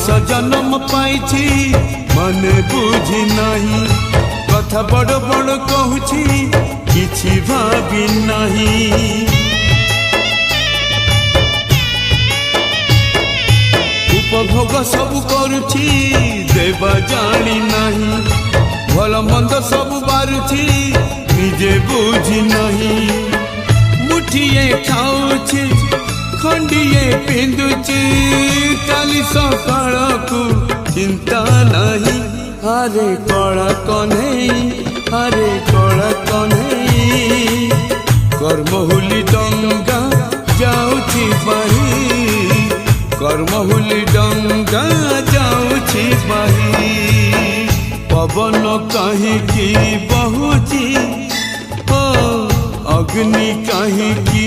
मनीष जन्म पाइछि मने बुझी नहीं कथा बड़ बड़ कहूछि किछि भाबी नहीं उपभोग सब करुछि देवा जानी नहीं भल मंद सब बारुछि निजे बुझी नहीं मुठिए खाऊछि खंडिए पिंदुछि काली सकाळ को चिंता नहीं हरे कला कन्हई हरे कला कन्हई कर्महुली डंगा जाऊछि बाही कर्महुली डंगा जाऊछि बाही पवन कहीं की बहुची ओ अग्नि कहीं की